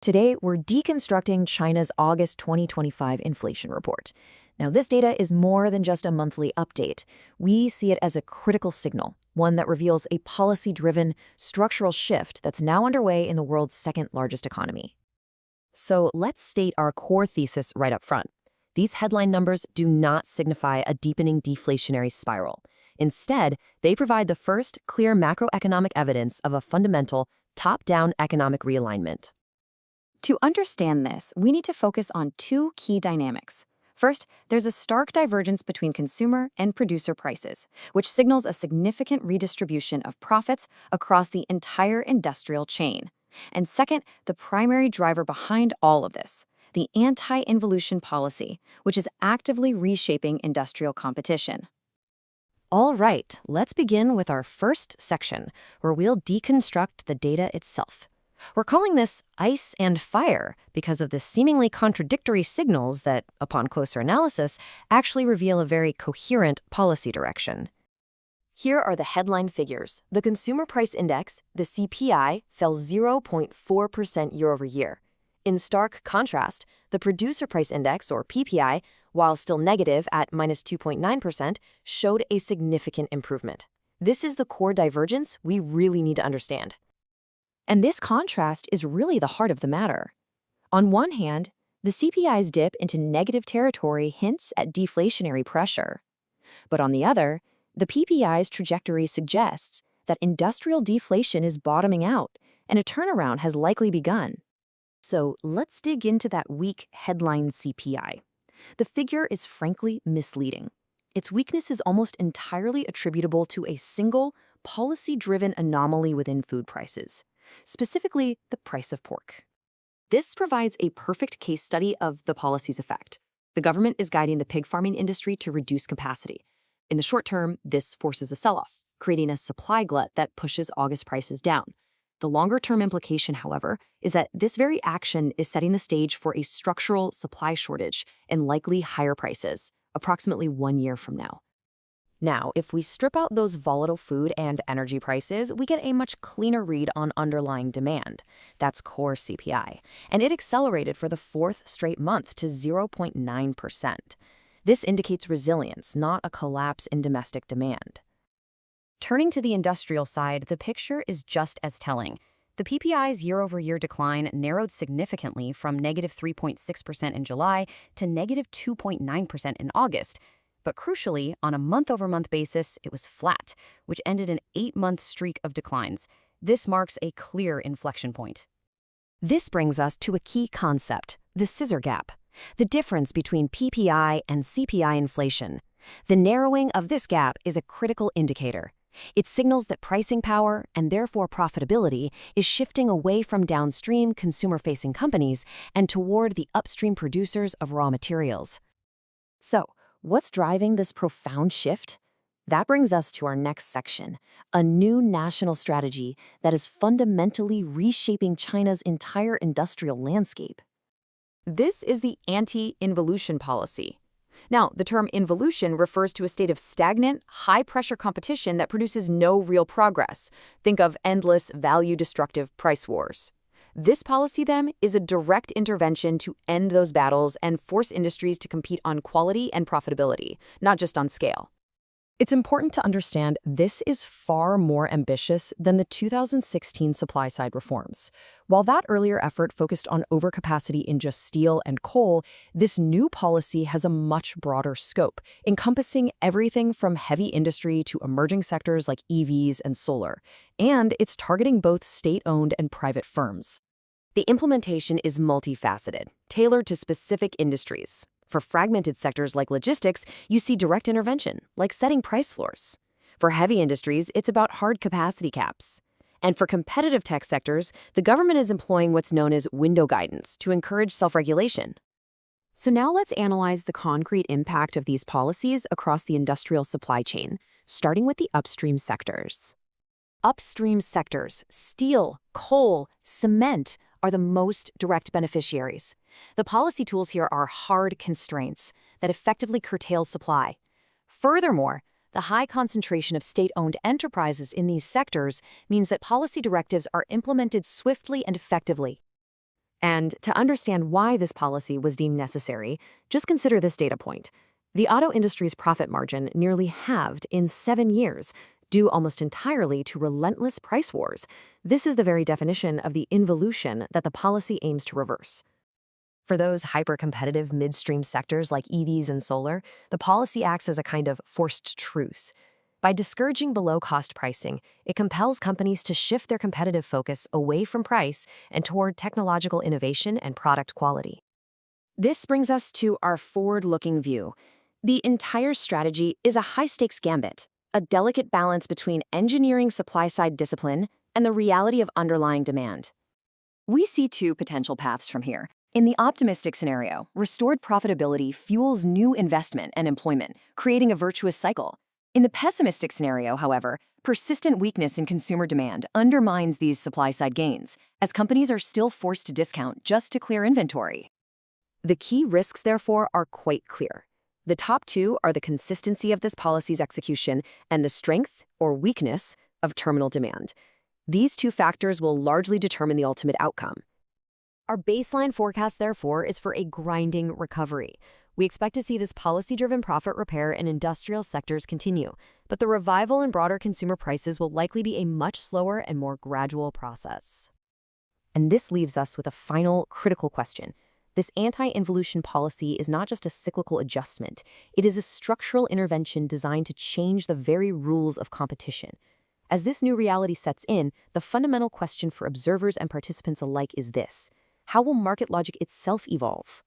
Today, we're deconstructing China's August 2025 inflation report. Now, this data is more than just a monthly update. We see it as a critical signal, one that reveals a policy-driven, structural shift that's now underway in the world's second-largest economy. So let's state our core thesis right up front. These headline numbers do not signify a deepening deflationary spiral. Instead, they provide the first clear macroeconomic evidence of a fundamental, top-down economic realignment. To understand this, we need to focus on two key dynamics. First, there's a stark divergence between consumer and producer prices, which signals a significant redistribution of profits across the entire industrial chain. And second, the primary driver behind all of this, the anti-involution policy, which is actively reshaping industrial competition. All right, let's begin with our first section, where we'll deconstruct the data itself. We're calling this ice and fire because of the seemingly contradictory signals that, upon closer analysis, actually reveal a very coherent policy direction. Here are the headline figures. The Consumer Price Index, the CPI, fell 0.4% year-over-year. In stark contrast, the Producer Price Index, or PPI, while still negative at -2.9%, showed a significant improvement. This is the core divergence we really need to understand. And this contrast is really the heart of the matter. On one hand, the CPI's dip into negative territory hints at deflationary pressure. But on the other, the PPI's trajectory suggests that industrial deflation is bottoming out, and a turnaround has likely begun. So let's dig into that weak headline CPI. The figure is frankly misleading. Its weakness is almost entirely attributable to a single, policy-driven anomaly within food prices, specifically the price of pork. This provides a perfect case study of the policy's effect. The government is guiding the pig farming industry to reduce capacity. In the short term, this forces a sell-off, creating a supply glut that pushes August prices down. The longer-term implication, however, is that this very action is setting the stage for a structural supply shortage and likely higher prices, approximately 1 year from now. Now, if we strip out those volatile food and energy prices, we get a much cleaner read on underlying demand. That's core CPI, and it accelerated for the fourth straight month to 0.9%. This indicates resilience, not a collapse in domestic demand. Turning to the industrial side, the picture is just as telling. The PPI's year-over-year decline narrowed significantly from -3.6% in July to -2.9% in August. But crucially, on a month-over-month basis, it was flat, which ended an 8-month streak of declines. This marks a clear inflection point. This brings us to a key concept, the scissor gap, the difference between PPI and CPI inflation. The narrowing of this gap is a critical indicator. It signals that pricing power, and therefore profitability, is shifting away from downstream consumer-facing companies and toward the upstream producers of raw materials. So, what's driving this profound shift? That brings us to our next section, a new national strategy that is fundamentally reshaping China's entire industrial landscape. This is the anti-involution policy. Now, the term involution refers to a state of stagnant, high-pressure competition that produces no real progress. Think of endless, value-destructive price wars. This policy, then, is a direct intervention to end those battles and force industries to compete on quality and profitability, not just on scale. It's important to understand this is far more ambitious than the 2016 supply-side reforms. While that earlier effort focused on overcapacity in just steel and coal, this new policy has a much broader scope, encompassing everything from heavy industry to emerging sectors like EVs and solar. And it's targeting both state-owned and private firms. The implementation is multifaceted, tailored to specific industries. For fragmented sectors like logistics, you see direct intervention, like setting price floors. For heavy industries, it's about hard capacity caps. And for competitive tech sectors, the government is employing what's known as window guidance to encourage self-regulation. So now let's analyze the concrete impact of these policies across the industrial supply chain, starting with the upstream sectors. Upstream sectors, steel, coal, cement, are the most direct beneficiaries. The policy tools here are hard constraints that effectively curtail supply. Furthermore, the high concentration of state-owned enterprises in these sectors means that policy directives are implemented swiftly and effectively. And to understand why this policy was deemed necessary, just consider this data point. The auto industry's profit margin nearly halved in 7 years, due almost entirely to relentless price wars. This is the very definition of the involution that the policy aims to reverse. For those hyper-competitive midstream sectors like EVs and solar, the policy acts as a kind of forced truce. By discouraging below-cost pricing, it compels companies to shift their competitive focus away from price and toward technological innovation and product quality. This brings us to our forward-looking view. The entire strategy is a high-stakes gambit, a delicate balance between engineering supply-side discipline and the reality of underlying demand. We see 2 potential paths from here. In the optimistic scenario, restored profitability fuels new investment and employment, creating a virtuous cycle. In the pessimistic scenario, however, persistent weakness in consumer demand undermines these supply-side gains, as companies are still forced to discount just to clear inventory. The key risks, therefore, are quite clear. The top 2 are the consistency of this policy's execution and the strength or weakness of terminal demand. These 2 factors will largely determine the ultimate outcome. Our baseline forecast, therefore, is for a grinding recovery. We expect to see this policy-driven profit repair in industrial sectors continue, but the revival in broader consumer prices will likely be a much slower and more gradual process. And this leaves us with a final critical question. This anti-involution policy is not just a cyclical adjustment. It is a structural intervention designed to change the very rules of competition. As this new reality sets in, the fundamental question for observers and participants alike is this: how will market logic itself evolve?